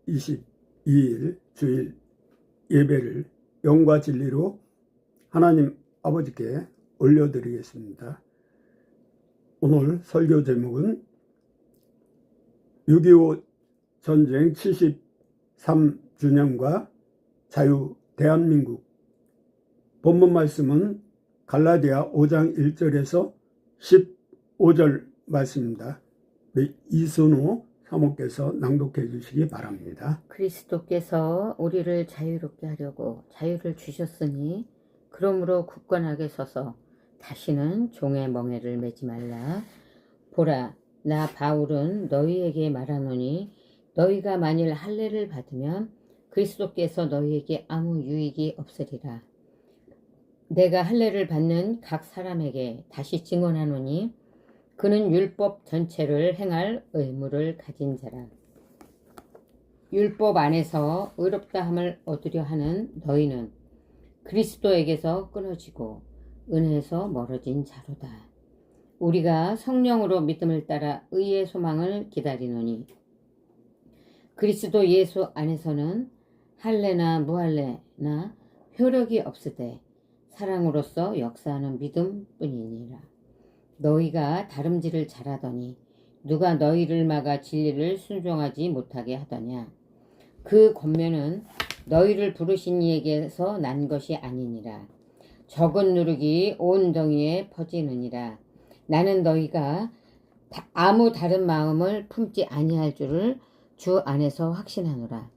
22일 주일 예배를 영과 진리로 하나님 아버지께 올려드리겠습니다. 오늘 설교 제목은 6.25 전쟁 73주년과 자유 대한민국. 본문 말씀은 갈라디아 5장 1절에서 15절 말씀입니다. 이순호 사모께서 낭독해 주시기 바랍니다. 그리스도께서 우리를 자유롭게 하려고 자유를 주셨으니 그러므로 굳건하게 서서 다시는 종의 멍에를 매지 말라. 보라, 나 바울은 너희에게 말하노니 너희가 만일 할례를 받으면 그리스도께서 너희에게 아무 유익이 없으리라. 내가 할례를 받는 각 사람에게 다시 증언하노니 그는 율법 전체를 행할 의무를 가진 자라. 율법 안에서 의롭다함을 얻으려 하는 너희는 그리스도에게서 끊어지고 은혜에서 멀어진 자로다. 우리가 성령으로 믿음을 따라 의의 소망을 기다리노니 그리스도 예수 안에서는 할례나 무할례나 효력이 없으되 사랑으로서 역사하는 믿음뿐이니라. 너희가 다름질을 잘하더니 누가 너희를 막아 진리를 순종하지 못하게 하더냐. 그 권면은 너희를 부르신 이에게서 난 것이 아니니라. 적은 누룩이 온 덩이에 퍼지느니라. 나는 너희가 아무 다른 마음을 품지 아니할 줄을 주 안에서 확신하노라.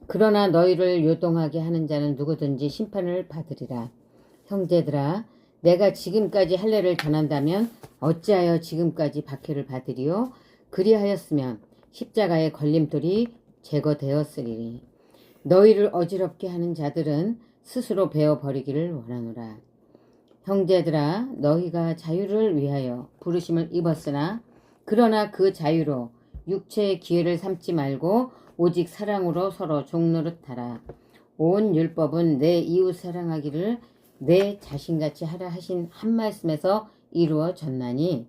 그러나 너희를 요동하게 하는 자는 누구든지 심판을 받으리라. 형제들아, 내가 지금까지 할례를 전한다면 어찌하여 지금까지 박해를 받으리요? 그리하였으면 십자가의 걸림돌이 제거되었으리니 너희를 어지럽게 하는 자들은 스스로 베어버리기를 원하노라. 형제들아, 너희가 자유를 위하여 부르심을 입었으나 그러나 그 자유로 육체의 기회를 삼지 말고 오직 사랑으로 서로 종노릇하라. 온 율법은 내 이웃 사랑하기를 내 자신같이 하라 하신 한 말씀에서 이루어졌나니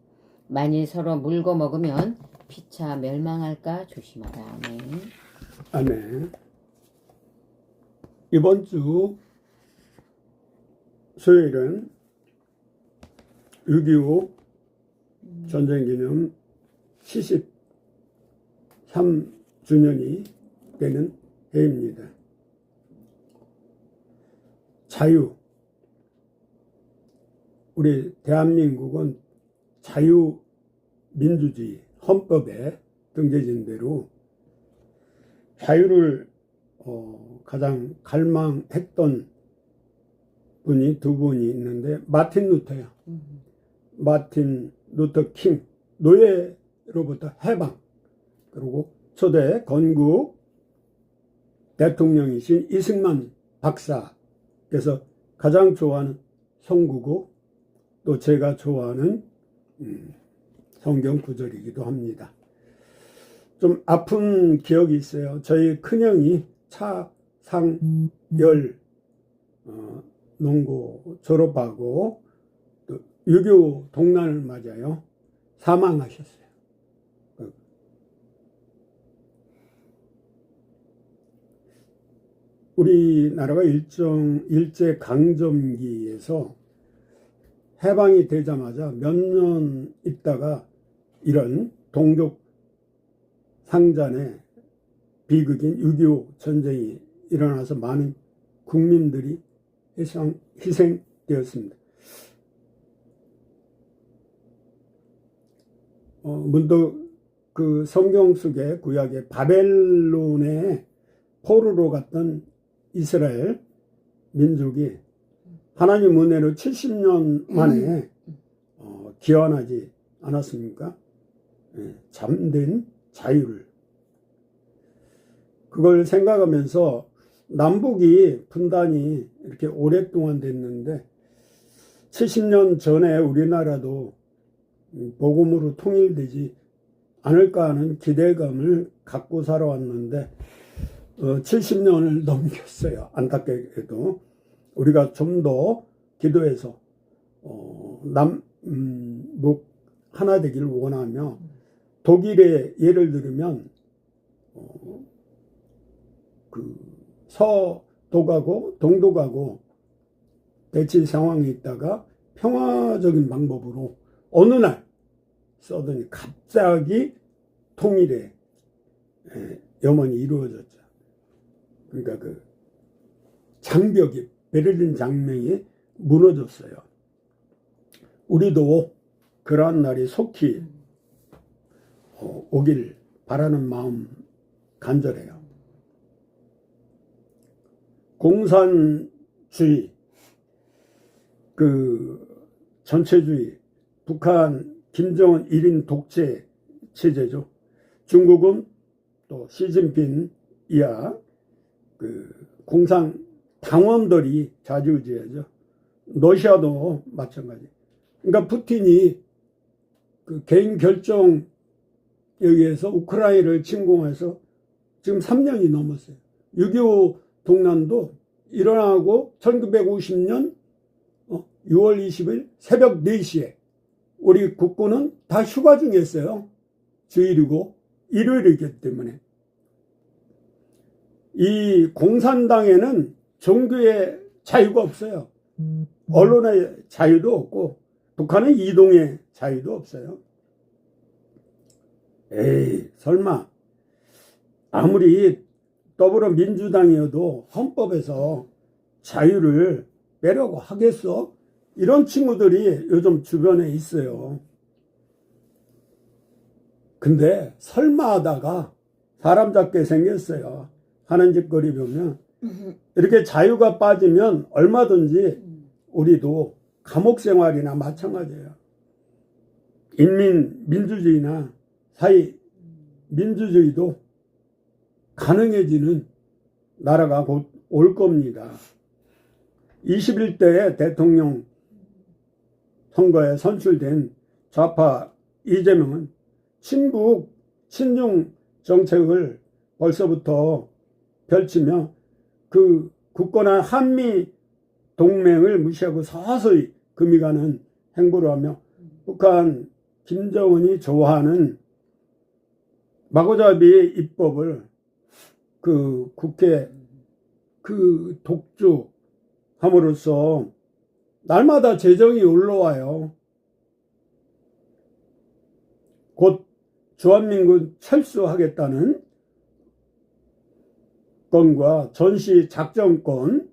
만일 서로 물고 먹으면 피차 멸망할까 조심하라. 아멘. 아멘. 이번 주 수요일은 6.25 전쟁기념 73주년이 되는 해입니다. 자유. 우리 대한민국은 자유민주주의 헌법에 등재된 대로 자유를 가장 갈망했던 분이 두 분이 있는데 마틴 루터요. 마틴 루터 킹, 노예로부터 해방, 그리고 초대 건국 대통령이신 이승만 박사께서 가장 좋아하는 성구고 또 제가 좋아하는 성경 구절이기도 합니다. 좀 아픈 기억이 있어요. 저희 큰형이 차상열 농고 졸업하고 6.25 동란을 맞아요. 사망하셨어요. 우리나라가 일제 강점기에서 해방이 되자마자 몇 년 있다가 이런 동족 상잔의 비극인 6.25 전쟁이 일어나서 많은 국민들이 희생되었습니다. 문득 그 성경 속의 구약의 바벨론의 포로로 갔던 이스라엘 민족이 하나님 은혜로 70년 만에 귀환하지 않았습니까? 잠든 자유를. 그걸 생각하면서 남북이 분단이 이렇게 오랫동안 됐는데 70년 전에 우리나라도 복음으로 통일되지 않을까 하는 기대감을 갖고 살아왔는데 70년을 넘겼어요. 안타깝게도. 우리가 좀 더 기도해서 남북 하나 되기를 원하며 독일의 예를 들으면 그 서도 가고 동도 가고 대치 상황에 있다가 평화적인 방법으로 어느 날 서더니 갑자기 통일의 염원이 이루어졌죠. 그러니까 그 장벽이, 베를린 장벽이 무너졌어요. 우리도 그러한 날이 속히 오길 바라는 마음 간절해요. 공산주의, 그 전체주의, 북한 김정은 1인 독재 체제죠. 중국은 또 시진핑 이하 그 공산 당원들이 좌지우지하죠. 러시아도 마찬가지. 그러니까 푸틴이 그 개인 결정에 의해서 우크라이나를 침공해서 지금 3년이 넘었어요. 6.25 동란도 일어나고 1950년 6월 20일 새벽 4시에 우리 국군은 다 휴가 중이었어요. 주일이고 일요일이기 때문에. 이 공산당에는 종교의 자유가 없어요. 언론의 자유도 없고 북한은 이동의 자유도 없어요. 에이, 설마 아무리 더불어민주당이어도 헌법에서 자유를 빼려고 하겠어? 이런 친구들이 요즘 주변에 있어요. 근데 설마 하다가 사람 잡게 생겼어요. 하는 짓거리 보면 이렇게 자유가 빠지면 얼마든지 우리도 감옥 생활이나 마찬가지예요. 민주주의나 사회 민주주의도 가능해지는 나라가 곧 올 겁니다. 21대 대통령 선거에 선출된 좌파 이재명은 친북, 친중 정책을 벌써부터 펼치며 그 굳건한 한미 동맹을 무시하고 서서히 금이 가는 행보를 하며 북한 김정은이 좋아하는 마구잡이 입법을 그 국회 그 독주함으로써 날마다 재정이 올라와요. 곧 주한민군 철수하겠다는 건과 전시 작전권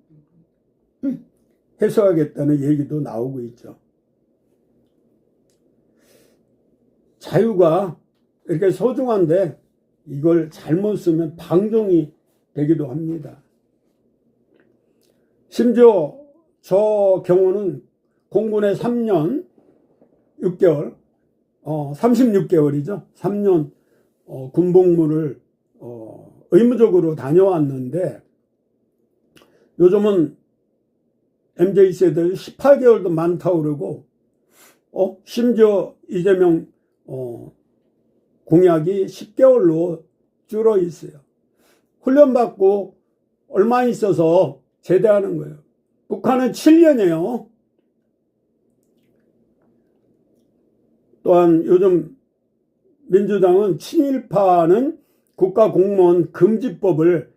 해소하겠다는 얘기도 나오고 있죠. 자유가 이렇게 소중한데 이걸 잘못 쓰면 방종이 되기도 합니다. 심지어 저 경우는 공군에 3년 6개월 36개월이죠. 3년 군복무를 의무적으로 다녀왔는데 요즘은 MZ세대들 18개월도 많다고 그러고 심지어 이재명 공약이 10개월로 줄어 있어요. 훈련받고 얼마 있어서 제대하는 거예요. 북한은 7년이에요. 또한 요즘 민주당은 친일파는 국가공무원 금지법을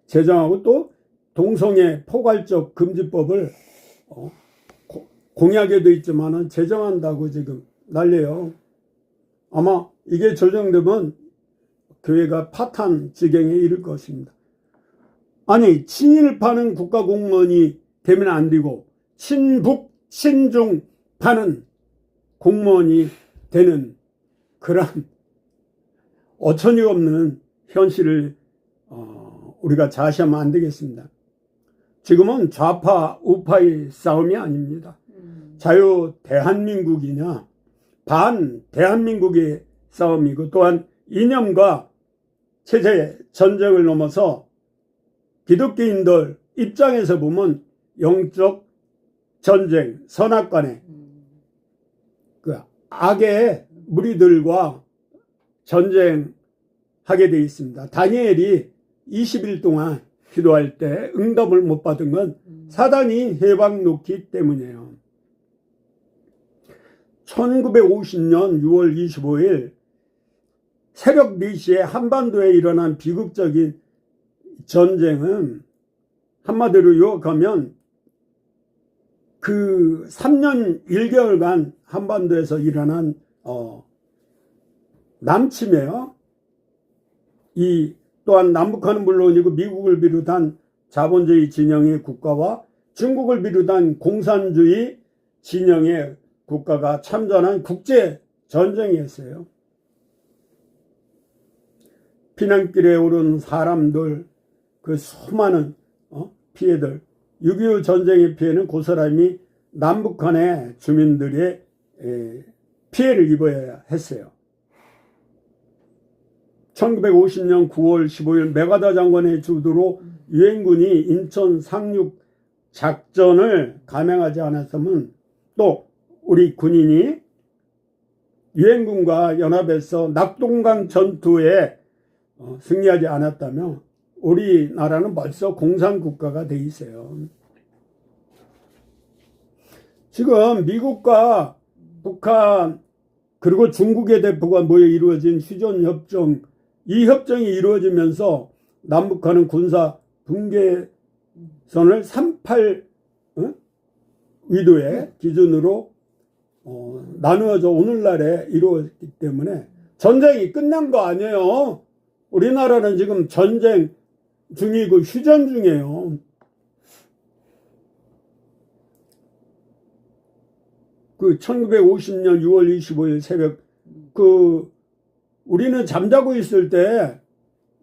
제정하고 또 동성애 포괄적 금지법을 공약에도 있지만은 제정한다고 지금 난리예요. 아마 이게 조정되면 교회가 파탄 지경에 이를 것입니다. 아니, 친일파는 국가공무원이 되면 안 되고 친북, 친중파는 공무원이 되는 그런 어처구니 없는 현실을 우리가 자시하면 안 되겠습니다. 지금은 좌파, 우파의 싸움이 아닙니다. 자유 대한민국이냐 반 대한민국의 싸움이고 또한 이념과 체제 전쟁을 넘어서 기독교인들 입장에서 보면 영적 전쟁, 선악간의 그 악의 무리들과 전쟁하게 되어 있습니다. 다니엘이 20일 동안 기도할 때 응답을 못 받은 건 사단이 해방 놓기 때문이에요. 1950년 6월 25일 새벽 4시에 한반도에 일어난 비극적인 전쟁은 한마디로 요약하면 그 3년 1개월간 한반도에서 일어난 남침이에요. 이 또한 남북한은 물론이고 미국을 비롯한 자본주의 진영의 국가와 중국을 비롯한 공산주의 진영의 국가가 참전한 국제 전쟁이었어요. 피난길에 오른 사람들, 그 수많은 피해들, 6.25 전쟁의 피해는 고스란히 남북한의 주민들의 피해를 입어야 했어요. 1950년 9월 15일 메가다 장관의 주도로 유엔군이 인천 상륙 작전을 감행하지 않았으면 또 우리 군인이 유엔군과 연합해서 낙동강 전투에 승리하지 않았다면 우리나라는 벌써 공산국가가 돼 있어요. 지금 미국과 북한 그리고 중국의 대표가 모여 이루어진 휴전협정, 이 협정이 이루어지면서 남북한은 군사 분계선을 38 위도의 기준으로 나누어져 오늘날에 이루어졌기 때문에 전쟁이 끝난 거 아니에요. 우리나라는 지금 전쟁 중이고 휴전 중이에요. 그 1950년 6월 25일 새벽 우리는 잠자고 있을 때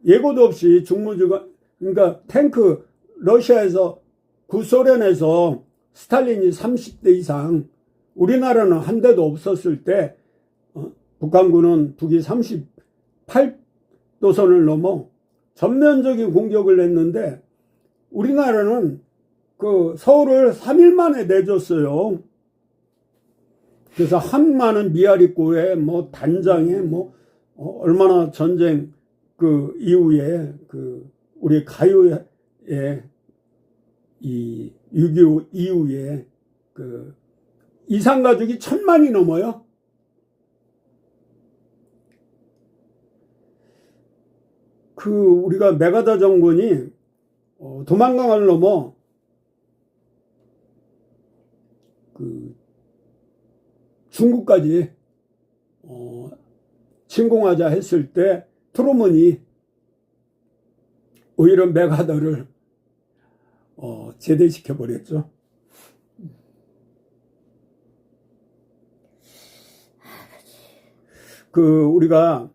예고도 없이 중무주가 그러니까 탱크 러시아에서 구소련에서 스탈린이 30대 이상 우리나라는 한 대도 없었을 때 북한군은 북이 38도선을 넘어 전면적인 공격을 했는데 우리나라는 그 서울을 3일 만에 내줬어요. 그래서 한많은 미아리고에 뭐 단장에 뭐 얼마나 전쟁 그 이후에 그 우리 가요의 이 6.25 이후에 그 이산가족이 1000만이 넘어요. 그 우리가 메가다 정권이 도망강을 넘어 그 중국까지 침공하자 했을 때 트루먼이 오히려 메가다를 제대시켜 버렸죠. 그 우리가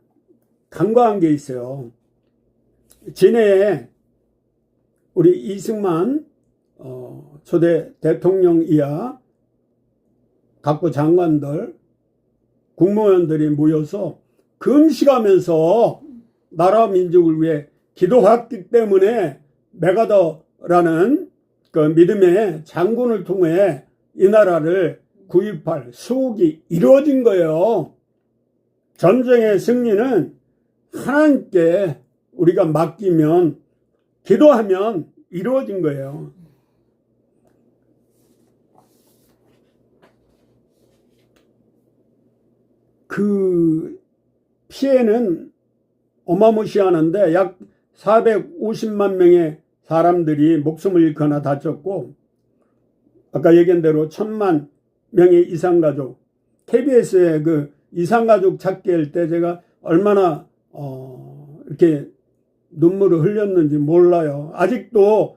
간과한 게 있어요. 진해에 우리 이승만 초대 대통령 이하 각부 장관들 국무위원들이 모여서 금식하면서 나라 민족을 위해 기도했기 때문에 메가더라는 그 믿음의 장군을 통해 이 나라를 구입할 수국이 이루어진 거예요. 전쟁의 승리는 하나님께 우리가 맡기면 기도하면 이루어진 거예요. 그 피해는 어마무시하는데 약 450만 명의 사람들이 목숨을 잃거나 다쳤고 아까 얘기한 대로 1000만 명의 이산가족 KBS의 그 이산가족 찾기 할 때 제가 얼마나 이렇게 눈물을 흘렸는지 몰라요. 아직도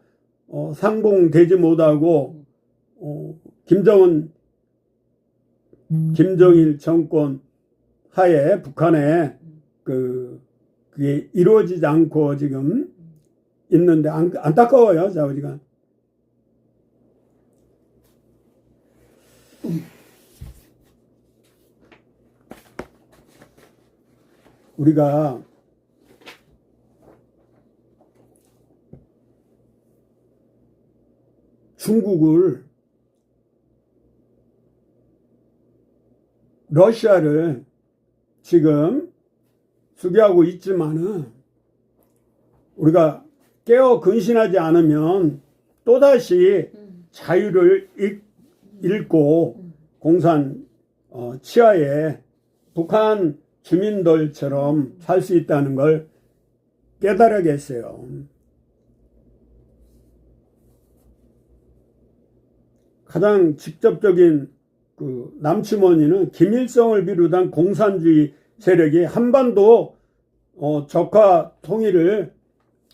상봉되지 못하고 김정일 정권 하에 북한에 그게 이루어지지 않고 지금 있는데 안타까워요, 우리가. 우리가 중국을 러시아를 지금 수비하고 있지만은 우리가 깨어 근신하지 않으면 또다시 자유를 잃고 공산 치하에 북한 주민들처럼 살 수 있다는 걸 깨달아야겠어요. 가장 직접적인 그 남침 원인은 김일성을 비롯한 공산주의 세력이 한반도 적화 통일을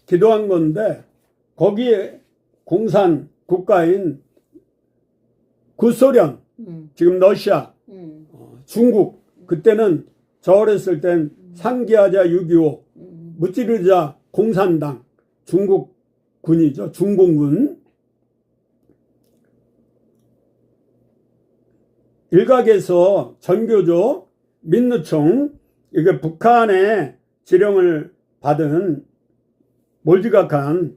기도한 건데, 거기에 공산 국가인 구소련, 지금 러시아, 중국, 그때는 저 어렸을 땐 상기하자 6.25, 무찌르자 공산당, 중국군이죠. 중공군. 일각에서 전교조, 민노총, 이게 북한의 지령을 받은 몰지각한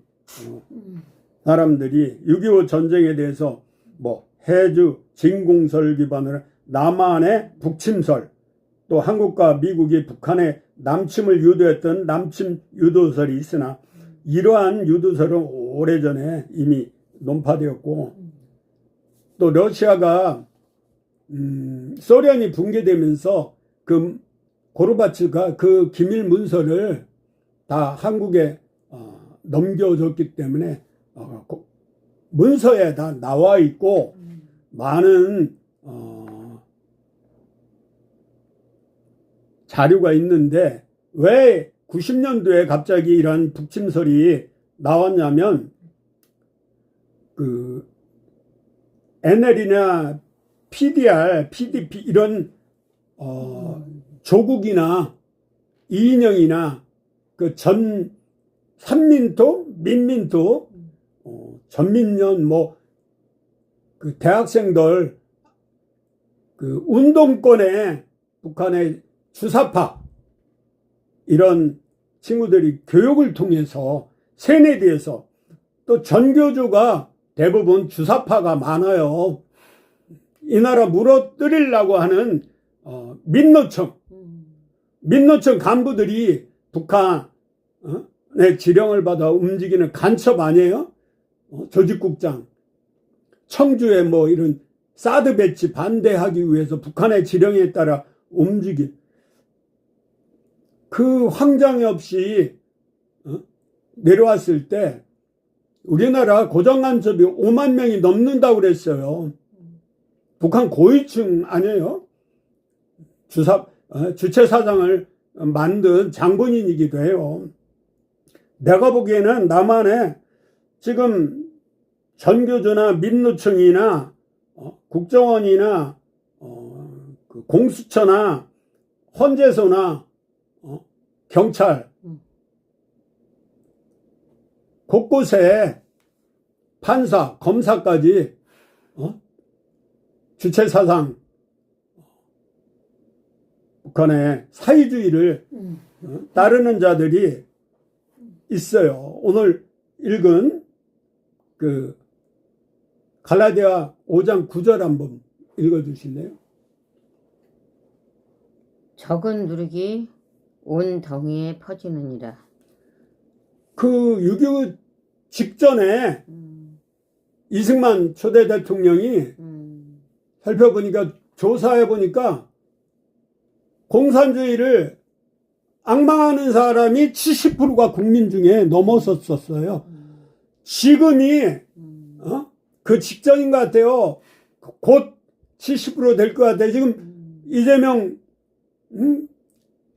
사람들이 6.25 전쟁에 대해서 뭐 해주 진공설 기반으로 남한의 북침설, 또 한국과 미국이 북한의 남침을 유도했던 남침 유도설이 있으나, 이러한 유도설은 오래전에 이미 논파되었고, 또 러시아가 소련이 붕괴되면서 그 고르바츠가 그 기밀 문서를 다 한국에 넘겨줬기 때문에 문서에 다 나와 있고, 많은 자료가 있는데, 왜 90년도에 갑자기 이런 북침설이 나왔냐면, 그 NL이나 PDR, PDP 이런 조국이나 이인영이나 그 전 삼민토, 민민토, 전민련 뭐 그 대학생들 그 운동권의 북한의 주사파 이런 친구들이 교육을 통해서 세뇌돼서, 또 전교조가 대부분 주사파가 많아요. 이 나라 무너뜨리려고 하는 민노총 간부들이 북한의 지령을 받아 움직이는 간첩 아니에요? 조직국장, 청주에 뭐 이런 사드 배치 반대하기 위해서 북한의 지령에 따라 움직인, 그 황장이 없이 내려왔을 때 우리나라 고정간첩이 5만 명이 넘는다고 그랬어요. 북한 고위층 아니에요? 주체사상을 만든 장본인이기도 해요. 내가 보기에는 남한에 지금 전교조나 민노총이나 국정원이나 그 공수처나 헌재소나 경찰 곳곳에 판사, 검사까지 주체사상, 북한의 사회주의를 따르는 자들이 있어요. 오늘 읽은 그 갈라디아 5장 9절 한번 읽어주실래요? 적은 누룩이 온 덩이에 퍼지느니라. 그 6.25 직전에 이승만 초대 대통령이 살펴보니까, 조사해보니까 공산주의를 앙망하는 사람이 70%가 국민 중에 넘어섰었어요. 지금이 그 직전인 것 같아요. 곧 70% 될 것 같아요. 지금 이재명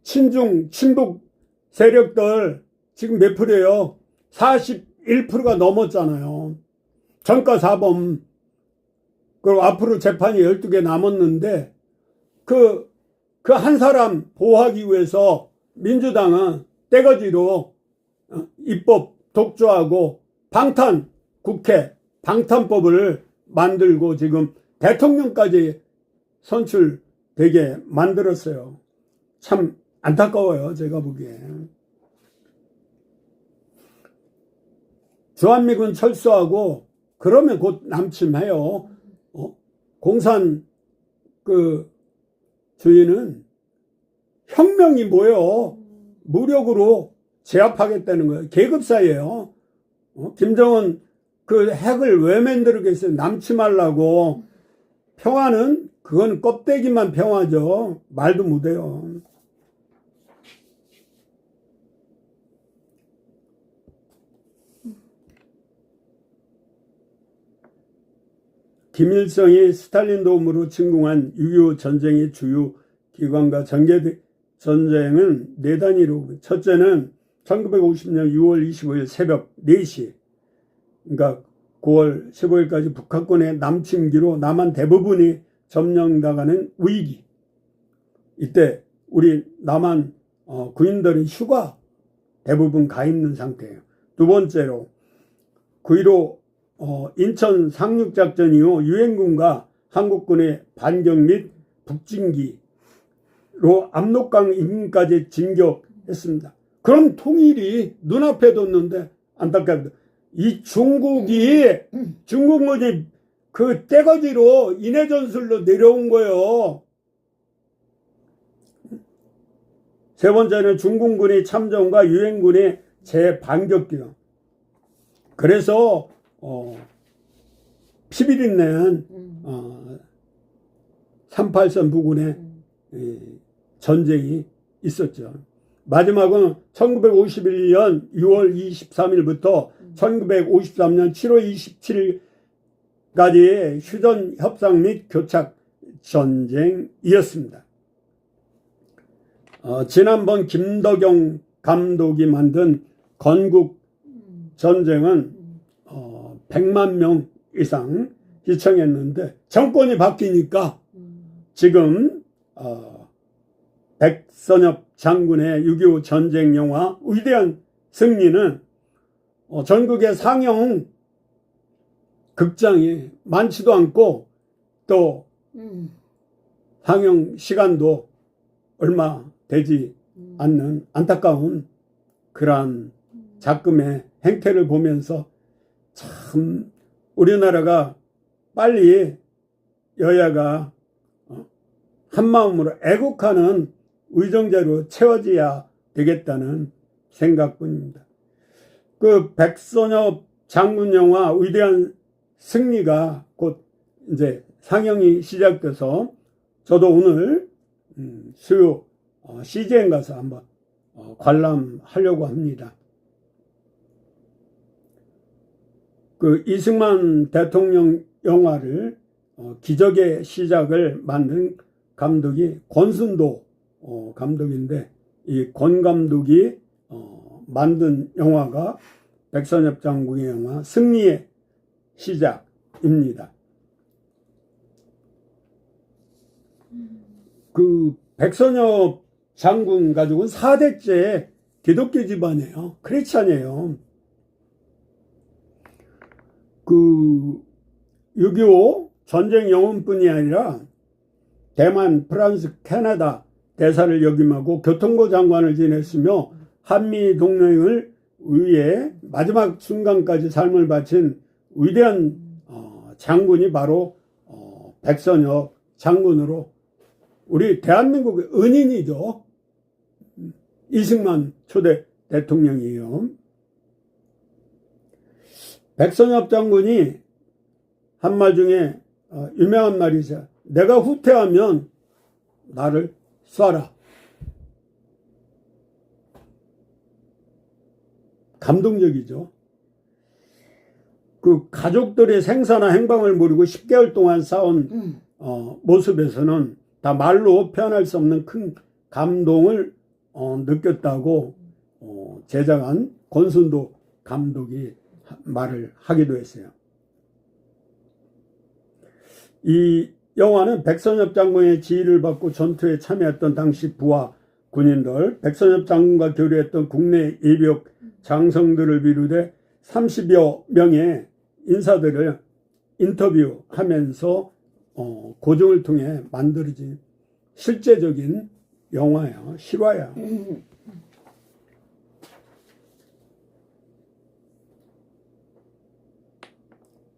친중 친북 세력들 지금 몇 프로예요? 41%가 넘었잖아요. 전과 사범. 그리고 앞으로 재판이 12개 남았는데, 그 한 사람 보호하기 위해서 민주당은 떼거지로 입법 독조하고 국회 방탄법을 만들고 지금 대통령까지 선출되게 만들었어요. 참 안타까워요, 제가 보기엔. 주한미군 철수하고 그러면 곧 남침해요. 공산 주의는 혁명이 뭐예요? 무력으로 제압하겠다는 거예요. 계급사예요. 김정은 그 핵을 왜 만들겠어요? 남침하려고. 평화는 그건 껍데기만 평화죠. 말도 못해요. 김일성이 스탈린 도움으로 침공한 6.25 전쟁의 주요 기관과 전개 전쟁은 네 단위로, 첫째는 1950년 6월 25일 새벽 4시, 그러니까 9월 15일까지 북한군의 남침기로 남한 대부분이 점령당하는 위기. 이때 우리 남한 군인들은 휴가 대부분 가 있는 상태예요. 두 번째로 9.15 인천 상륙작전 이후 유엔군과 한국군의 반격 및 북진기로 압록강 인근까지 진격했습니다. 그럼 통일이 눈앞에 뒀는데 안타깝다. 이 중국군이 그 떼거지로 인해전술로 내려온 거예요. 세 번째는 중공군의 참전과 유엔군의 재반격기요. 그래서 11일 낸 38선 부근에 전쟁이 있었죠. 마지막은 1951년 6월 23일부터 1953년 7월 27일까지의 휴전 협상 및 교착 전쟁이었습니다. 지난번 김덕영 감독이 만든 건국 전쟁은 100만 명 이상 시청했는데 정권이 바뀌니까 지금 백선엽 장군의 6.25 전쟁 영화 위대한 승리는 전국의 상영 극장이 많지도 않고 또 상영 시간도 얼마 되지 않는 안타까운 그러한 작금의 행태를 보면서 참 우리나라가 빨리 여야가 한마음으로 애국하는 의정제로 채워져야 되겠다는 생각뿐입니다. 그 백선엽 장군 영화 위대한 승리가 곧 이제 상영이 시작돼서 저도 오늘 수요 CGN 가서 한번 관람하려고 합니다. 그 이승만 대통령 영화를 기적의 시작을 만든 감독이 권순도 감독인데, 이 권 감독이 만든 영화가 백선엽 장군의 영화 승리의 시작입니다. 그 백선엽 장군 가족은 4대째 기독교 집안이에요. 크리스찬이에요. 그 6.25 전쟁 영웅뿐이 아니라 대만, 프랑스, 캐나다 대사를 역임하고 교통부 장관을 지냈으며 한미 동맹을 위해 마지막 순간까지 삶을 바친 위대한 장군이 바로 백선엽 장군으로 우리 대한민국의 은인이죠. 이승만 초대 대통령이에요. 백선엽 장군이 한 말 중에 유명한 말이 있어요. 내가 후퇴하면 나를 쏴라. 감동적이죠. 그 가족들의 생사나 행방을 모르고 10개월 동안 싸운 모습에서는 다 말로 표현할 수 없는 큰 감동을 느꼈다고 제작한 권순도 감독이 말을 하기도 했어요. 이 영화는 백선엽 장군의 지휘를 받고 전투에 참여했던 당시 부하 군인들, 백선엽 장군과 교류했던 국내 예비역 장성들을 비롯해 30여 명의 인사들을 인터뷰하면서 고증을 통해 만들어진 실제적인 영화예요. 실화야.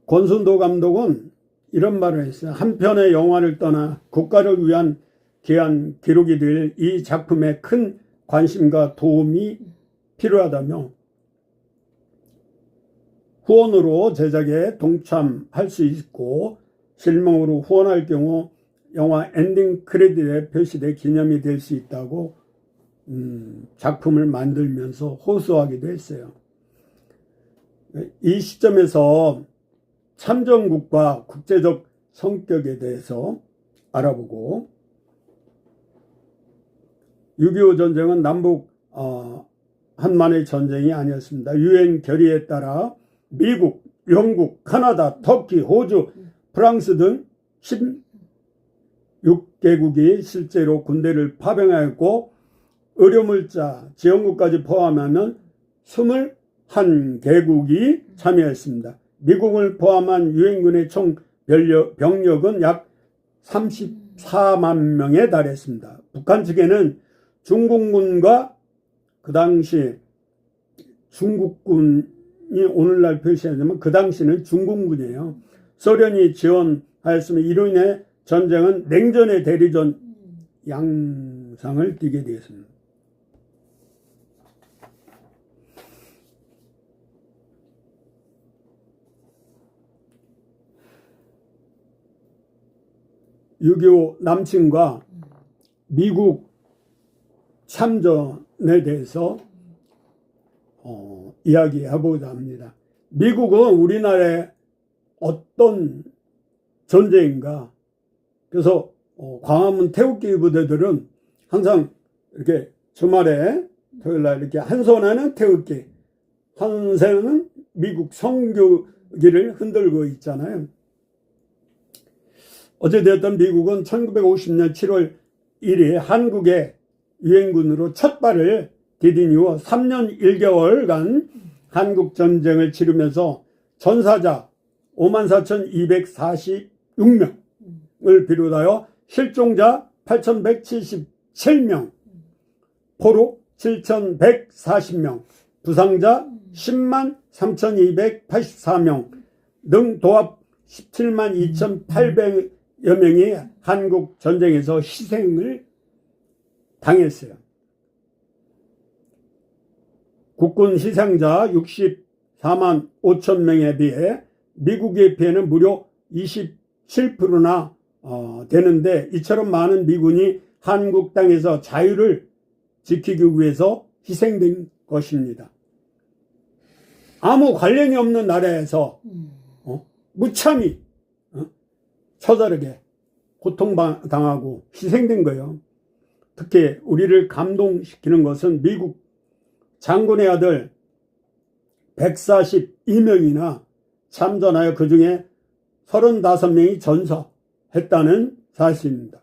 권순도 감독은 이런 말을 했어요. 한 편의 영화를 떠나 국가를 위한 귀한 기록이 될 이 작품에 큰 관심과 도움이 필요하다며 후원으로 제작에 동참할 수 있고 실명으로 후원할 경우 영화 엔딩 크레딧에 표시돼 기념이 될 수 있다고 작품을 만들면서 호소하기도 했어요. 이 시점에서 참전국과 국제적 성격에 대해서 알아보고 6.25 전쟁은 남북 한만의 전쟁이 아니었습니다. 유엔 결의에 따라 미국, 영국, 카나다, 터키, 호주, 프랑스 등 16개국이 실제로 군대를 파병하였고 의료물자, 지원국까지 포함하면 21개국이 참여했습니다. 미국을 포함한 유엔군의 총 병력은 약 34만 명에 달했습니다. 북한 측에는 중공군과 그 당시 중국군이 오늘날 표시하자면 그 당시는 중공군이에요. 소련이 지원하였으며 이로 인해 전쟁은 냉전의 대리전 양상을 띠게 되었습니다. (6.25) 남침과 미국 참전에 대해서 이야기해보자 합니다. 미국은 우리나라의 어떤 존재인가? 그래서 광화문 태극기 부대들은 항상 이렇게 주말에 토요일날 이렇게 한 손에는 태극기, 한 손에는 미국 성교기를 흔들고 있잖아요. 어찌되었든 미국은 1950년 7월 1일 한국의 유엔군으로 첫 발을 디딘 이후 3년 1개월간 한국전쟁을 치르면서 전사자 54,246명을 비롯하여 실종자 8,177명, 포로 7,140명, 부상자 10만 3,284명 등 도합 17만 2,800여 명이 한국 전쟁에서 희생을 당했어요. 국군 희생자 64만 5천 명에 비해 미국의 피해는 무려 27%나 되는데 이처럼 많은 미군이 한국 땅에서 자유를 지키기 위해서 희생된 것입니다. 아무 관련이 없는 나라에서 무참히 처절하게 고통당하고 희생된 거예요. 특히 우리를 감동시키는 것은 미국 장군의 아들 142명이나 참전하여 그 중에 35명이 전사했다는 사실입니다.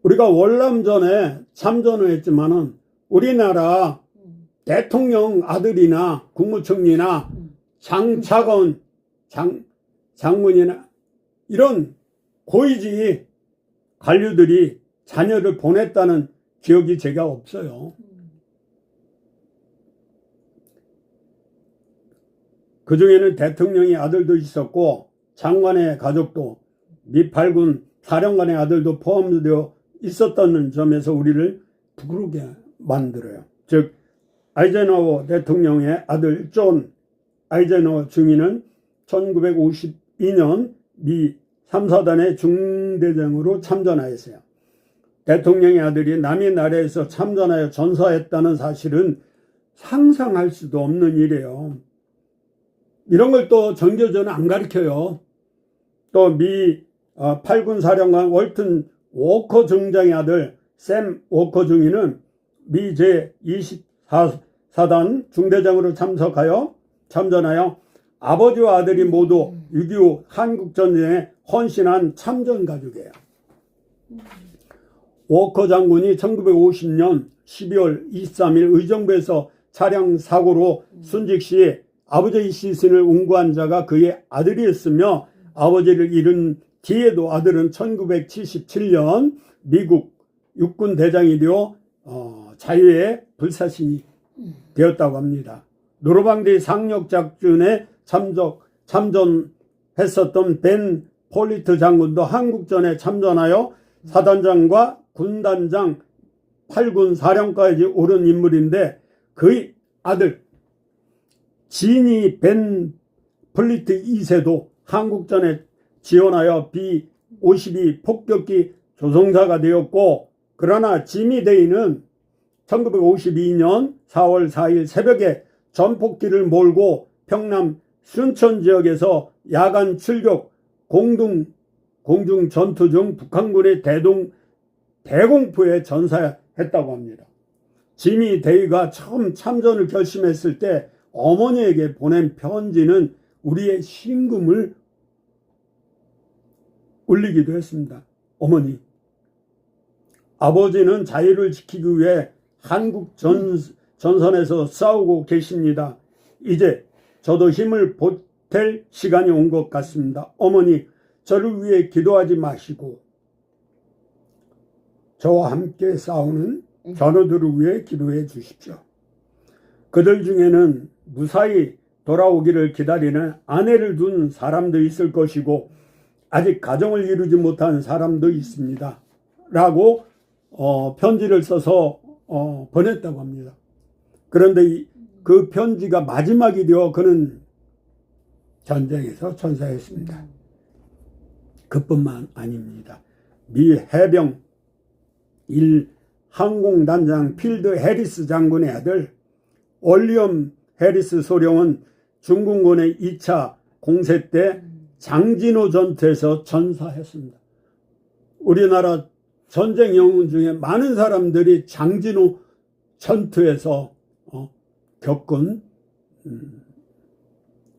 우리가 월남전에 참전을 했지만은 우리나라 대통령 아들이나 국무총리나 장차관 장군이나 이런 고위직 관료들이 자녀를 보냈다는 기억이 제가 없어요. 그 중에는 대통령의 아들도 있었고 장관의 가족도 미 8군 사령관의 아들도 포함되어 있었다는 점에서 우리를 부끄럽게 만들어요. 즉 아이젠하워 대통령의 아들 존 아이젠하워 중위는 1952년 미 3사단의 중대장으로 참전하였어요. 대통령의 아들이 남의 나라에서 참전하여 전사했다는 사실은 상상할 수도 없는 일이에요. 이런 걸 또 정교조는 안 가르쳐요. 또 미 8군 사령관 월튼 워커 중장의 아들 샘 워커 중위는 미 제24사단 중대장으로 참전하여 아버지와 아들이 모두 6.25 한국전쟁에 헌신한 참전 가족이에요. 워커 장군이 1950년 12월 23일 의정부에서 차량 사고로 순직 시 아버지의 시신을 운구한 자가 그의 아들이었으며 아버지를 잃은 뒤에도 아들은 1977년 미국 육군 대장이 되어 자유의 불사신이 되었다고 합니다. 노르망디 상륙 작전에 참전했었던 벤 폴리트 장군도 한국전에 참전하여 사단장과 군단장 8군 사령까지 오른 인물인데 그의 아들 지니 벤 폴리트 2세도 한국전에 지원하여 B-52 폭격기 조종사가 되었고 그러나 지미 데이는 1952년 4월 4일 새벽에 전폭기를 몰고 평남 순천 지역에서 야간 출격 공중 전투 중 북한군의 대공포에 전사했다고 합니다. 지미 대위가 처음 참전을 결심했을 때 어머니에게 보낸 편지는 우리의 신금을 울리기도 했습니다. 어머니, 아버지는 자유를 지키기 위해 한국 전선에서 싸우고 계십니다. 이제 저도 힘을 보탤 시간이 온 것 같습니다. 어머니, 저를 위해 기도하지 마시고 저와 함께 싸우는 전우들을 위해 기도해 주십시오. 그들 중에는 무사히 돌아오기를 기다리는 아내를 둔 사람도 있을 것이고 아직 가정을 이루지 못한 사람도 있습니다. 라고 편지를 써서 보냈다고 합니다. 그런데 그 편지가 마지막이 되어 그는 전쟁에서 전사했습니다. 그뿐만 아닙니다. 미 해병 1 항공단장 필드 해리스 장군의 아들 올리엄 해리스 소령은 중공군의 2차 공세 때 장진호 전투에서 전사했습니다. 우리나라 전쟁 영웅 중에 많은 사람들이 장진호 전투에서 겪은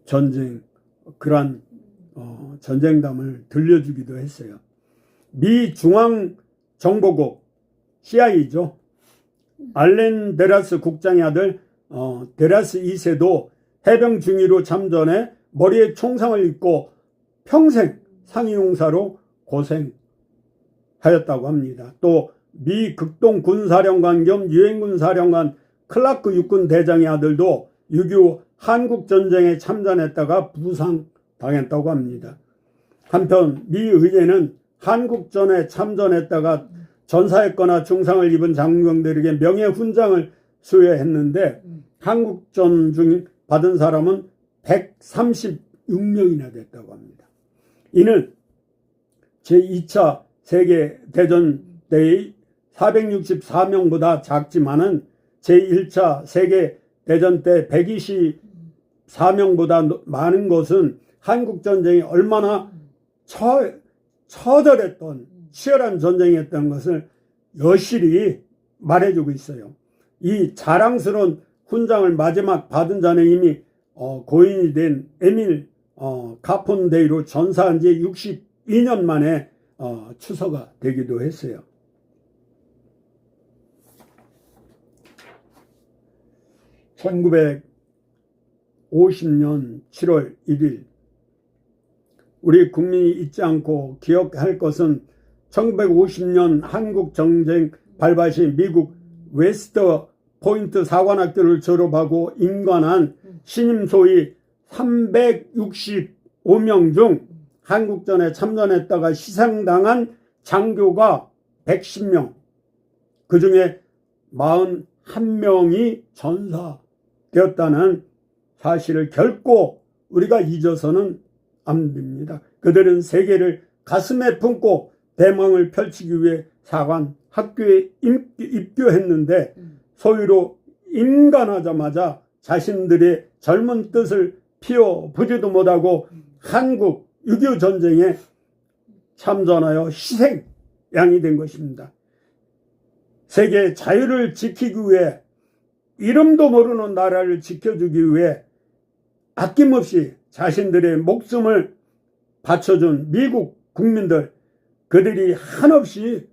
전쟁, 그러한 전쟁담을 들려주기도 했어요. 미 중앙정보국 CIA죠. 알렌 데라스 국장의 아들 데라스 2세도 해병 중위로 참전해 머리에 총상을 입고 평생 상위용사로 고생하였다고 합니다. 또 미 극동 군사령관 겸 유엔군 사령관 클라크 육군 대장의 아들도 6.25 한국전쟁에 참전했다가 부상당했다고 합니다. 한편 미 의회는 한국전에 참전했다가 전사했거나 중상을 입은 장병들에게 명예훈장을 수여했는데 한국전 중 받은 사람은 136명이나 됐다고 합니다. 이는 제2차 세계대전 때의 464명보다 작지만은 제1차 세계대전 때 124명보다 많은 것은 한국전쟁이 얼마나 처절했던 치열한 전쟁이었던 것을 여실히 말해주고 있어요. 이 자랑스러운 훈장을 마지막 받은 자는 이미 고인이 된 에밀 카폰데이로 전사한 지 62년 만에 추서가 되기도 했어요. 1950년 7월 1일 우리 국민이 잊지 않고 기억할 것은 1950년 한국전쟁 발발 시 미국 웨스트 포인트 사관학교를 졸업하고 임관한 신임 소위 365명 중 한국전에 참전했다가 희생당한 장교가 110명, 그 중에 41명이 전사되었다는 사실을 결코 우리가 잊어서는 안 됩니다. 그들은 세계를 가슴에 품고 대망을 펼치기 위해 사관 학교에 입교했는데 소위로 임관하자마자 자신들의 젊은 뜻을 피워보지도 못하고 한국 6.25 전쟁에 참전하여 희생양이 된 것입니다. 세계의 자유를 지키기 위해 이름도 모르는 나라를 지켜주기 위해 아낌없이 자신들의 목숨을 바쳐준 미국 국민들, 그들이 한없이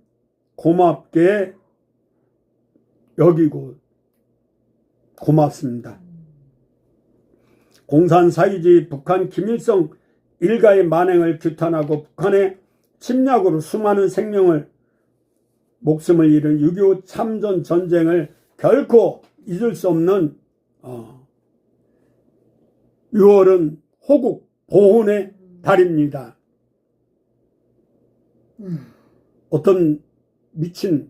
고맙게 여기고 고맙습니다. 공산 사이주의 북한 김일성 일가의 만행을 규탄하고 북한의 침략으로 수많은 생명을 목숨을 잃은 6.25 참전 전쟁을 결코 잊을 수 없는 6월은 호국 보훈의 달입니다. 어떤 미친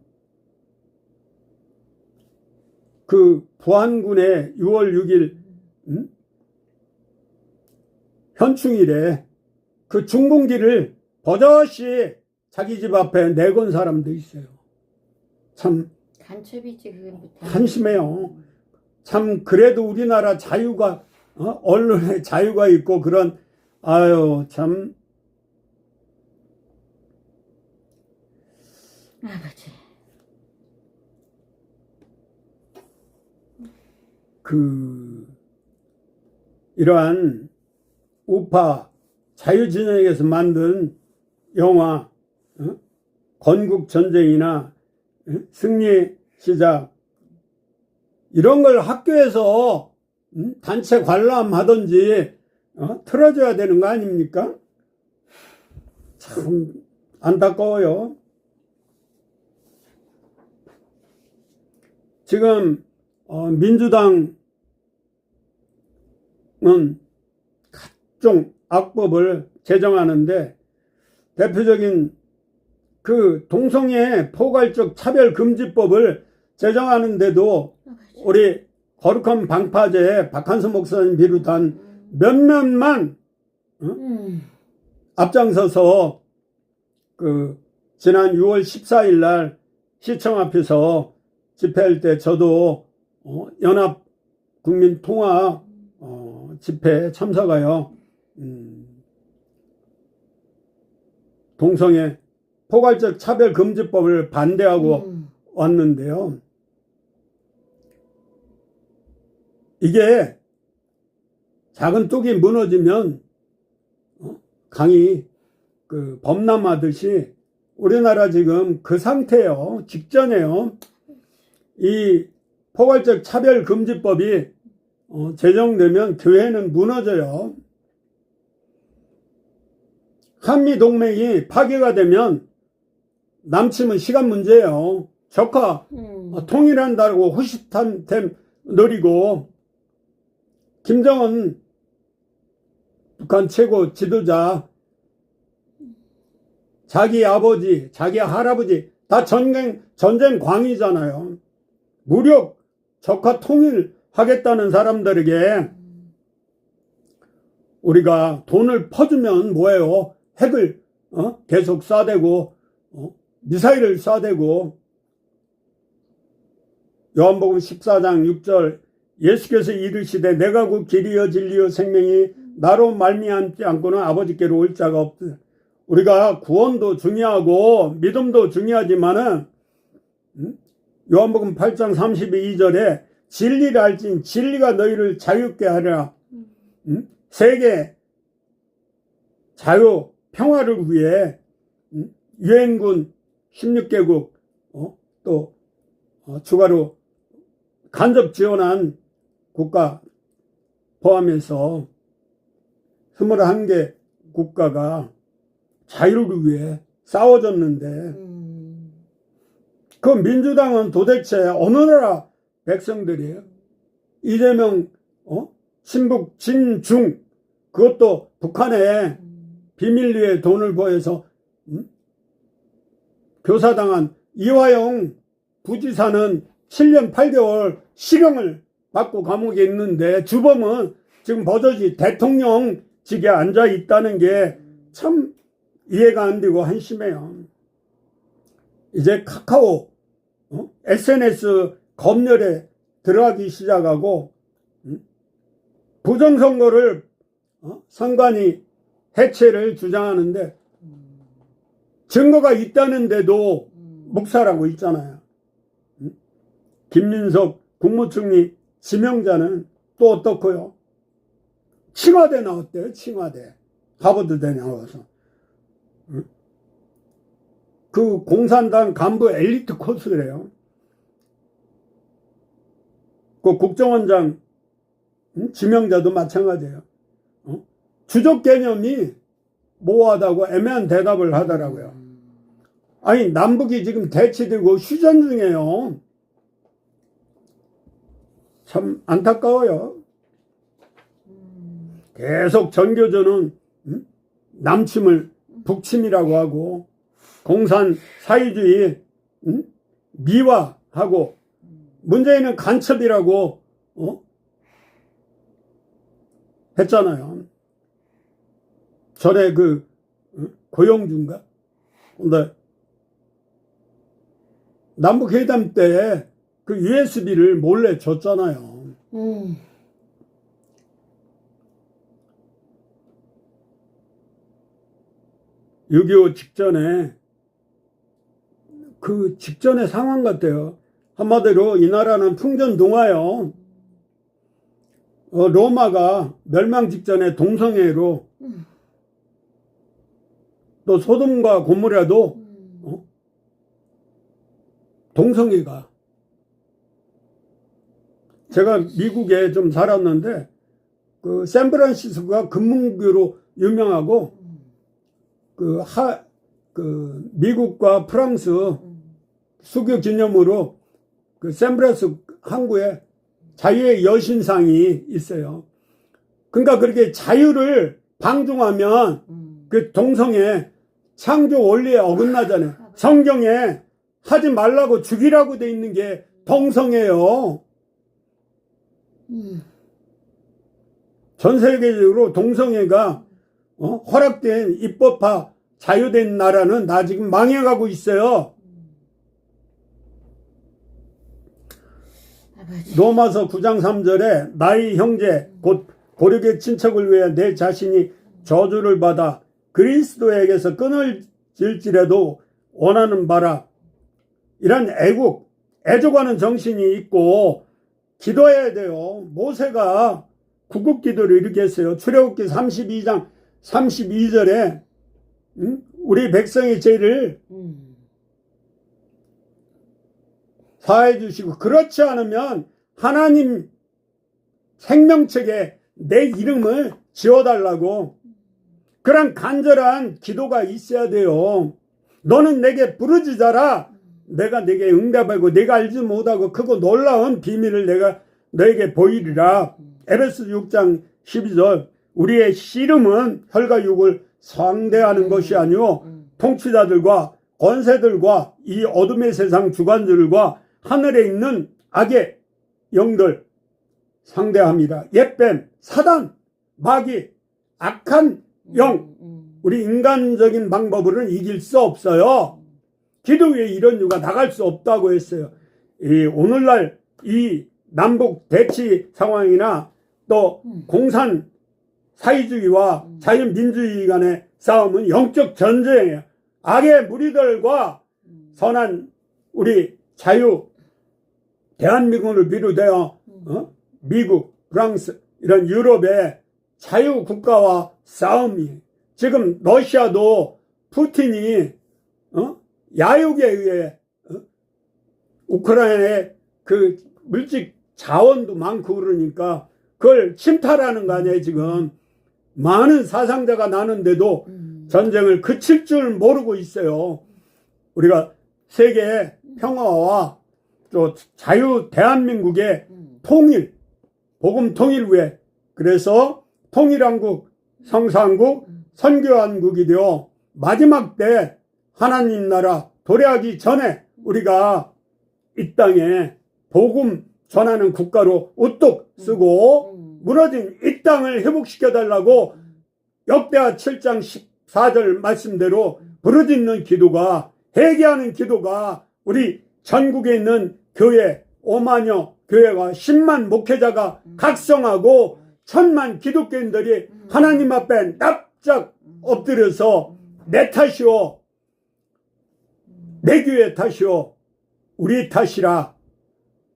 그 부안군의 6월 6일 현충일에 그 중공기를 버젓이 자기 집 앞에 내건 사람도 있어요. 참 간첩이지 그게. 한심해요. 참 그래도 우리나라 자유가 언론의 자유가 있고 그런 아유 참 아버지. 이러한 우파 자유진영에서 만든 영화 건국전쟁이나 승리의 시작 이런 걸 학교에서 단체 관람하든지 틀어줘야 되는 거 아닙니까? 참 안타까워요. 지금 민주당은 각종 악법을 제정하는데 대표적인 그 동성애 포괄적 차별금지법을 제정하는데도 우리 거룩한 방파제 박한수 목사님 비롯한 몇몇만 앞장서서 그 지난 6월 14일 날 시청 앞에서 집회할 때 저도 연합 국민 통합 집회에 참석하여 동성애 포괄적 차별금지법을 반대하고 왔는데요. 이게 작은 뚝이 무너지면 강이 그 범람하듯이 우리나라 지금 그 상태예요. 직전이에요. 이 포괄적 차별금지법이 제정되면 교회는 무너져요. 한미동맹이 파괴가 되면 남침은 시간 문제예요. 적화 통일한다고 호시탐탐 노리고 김정은 북한 최고 지도자 자기 아버지 자기 할아버지 다 전쟁 광이잖아요. 무력 적화 통일하겠다는 사람들에게 우리가 돈을 퍼주면 뭐예요? 핵을 계속 쏴대고 미사일을 쏴대고 요한복음 14장 6절 예수께서 이르시되 내가 그 길이요 진리요 생명이 나로 말미암지 않고는 아버지께로 올 자가 없다. 우리가 구원도 중요하고 믿음도 중요하지만은 요한복음 8장 32절에 진리를 알지니 진리가 너희를 자유케 하리라. 세계 자유 평화를 위해 유엔군 16개국 또 추가로 간접 지원한 국가 포함해서 21개 국가가 자유를 위해 싸워줬는데 그 민주당은 도대체 어느 나라 백성들이에요? 이재명 친북 진중 그것도 북한에 비밀리에 돈을 보여서 교사당한 이화영 부지사는 7년 8개월 실형을 받고 감옥에 있는데 주범은 지금 버젓이 대통령직에 앉아 있다는 게 참 이해가 안 되고 한심해요. 이제 카카오 SNS 검열에 들어가기 시작하고 부정선거를 선관위 해체를 주장하는데 증거가 있다는데도 묵살하고 있잖아요. 김민석 국무총리 지명자는 또 어떻고요? 칭화대 나왔대요. 칭화대. 하버드대 나와서. 그 공산당 간부 엘리트 코스래요. 그 국정원장 지명자도 마찬가지예요. 주적 개념이 모호하다고 애매한 대답을 하더라고요. 아니 남북이 지금 대치되고 휴전 중이에요. 참 안타까워요. 계속 전교조는 남침을 북침이라고 하고 공산 사회주의 미화하고 문재인은 간첩이라고 했잖아요. 전에 그 고영주인가? 근데 남북회담 때 그 USB를 몰래 줬잖아요. 6.25 직전에 그 직전의 상황 같아요. 한마디로 이 나라는 풍전등화요. 로마가 멸망 직전에 동성애로 또 소돔과 고모라도 동성애가, 제가 미국에 좀 살았는데 그 샌프란시스코가 금문교로 유명하고 그 미국과 프랑스 수교 기념으로 그 샌프란시스코 항구에 자유의 여신상이 있어요. 그러니까 그렇게 자유를 방종하면 그 동성애 창조 원리에 어긋나잖아요. 성경에 하지 말라고 죽이라고 돼 있는 게 동성애예요. 전 세계적으로 동성애가 허락된 입법화 자유된 나라는 나 지금 망해가고 있어요. 로마서 9장 3절에 나의 형제 곧 고륙의 친척을 위해 내 자신이 저주를 받아 그리스도에게서 끊어질지라도 원하는 바라, 이런 애족하는 정신이 있고 기도해야 돼요. 모세가 구국기도를 이렇게 했어요. 출애굽기 32장 32절에 우리 백성의 죄를 사해 주시고 그렇지 않으면 하나님 생명책에 내 이름을 지어달라고, 그런 간절한 기도가 있어야 돼요. 너는 내게 부르짖어라. 내가 내게 응답하고 내가 알지 못하고 크고 놀라운 비밀을 내가 너에게 보이리라. 에베소 6장 12절. 우리의 씨름은 혈과 육을 상대하는 것이 아니오 통치자들과 권세들과 이 어둠의 세상 주관들과 하늘에 있는 악의 영들 상대합니다. 옛뱀, 사단, 마귀, 악한 영, 우리 인간적인 방법으로는 이길 수 없어요. 기도에 이런 이유가 나갈 수 없다고 했어요. 오늘날 이 남북 대치 상황이나 또 공산 사회주의와 자유민주주의 간의 싸움은 영적 전쟁이에요. 악의 무리들과 선한 우리 자유 대한민국을 비롯하여 미국, 프랑스 이런 유럽의 자유 국가와 싸움이, 지금 러시아도 푸틴이 야욕에 의해 우크라이나에 그 물질 자원도 많고 그러니까 그걸 침탈하는 거 아니에요. 지금 많은 사상자가 나는데도 전쟁을 그칠 줄 모르고 있어요. 우리가 세계 평화와 또 자유 대한민국의 통일, 복음 통일 위해, 그래서 통일한국, 성사한국, 선교한국이 되어 마지막 때 하나님 나라 도래하기 전에 우리가 이 땅에 복음 전하는 국가로 우뚝 쓰고 무너진 이 땅을 회복시켜달라고 역대하 7장 14절 말씀대로 부르짖는 기도가, 회개하는 기도가 우리 전국에 있는 교회 5만여 교회가 10만 목회자가 각성하고 1000만 기독교인들이 하나님 앞에 납작 엎드려서 내 탓이오, 내 교회 탓이오, 우리 탓이라.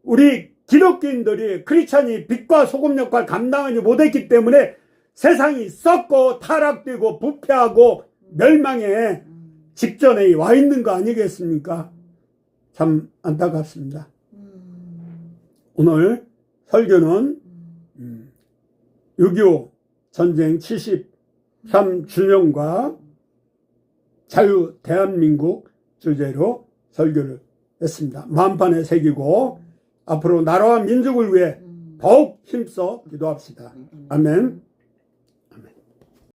우리 기독교인들이 크리스찬이 빛과 소금 역할 감당하지 못했기 때문에 세상이 썩고 타락되고 부패하고 멸망에 직전에 와 있는 거 아니겠습니까? 참 안타깝습니다. 오늘 설교는 6.25 전쟁 73주년과 자유 대한민국 주제로 설교를 했습니다. 마음판에 새기고 앞으로 나라와 민족을 위해 더욱 힘써 기도합시다. 아멘.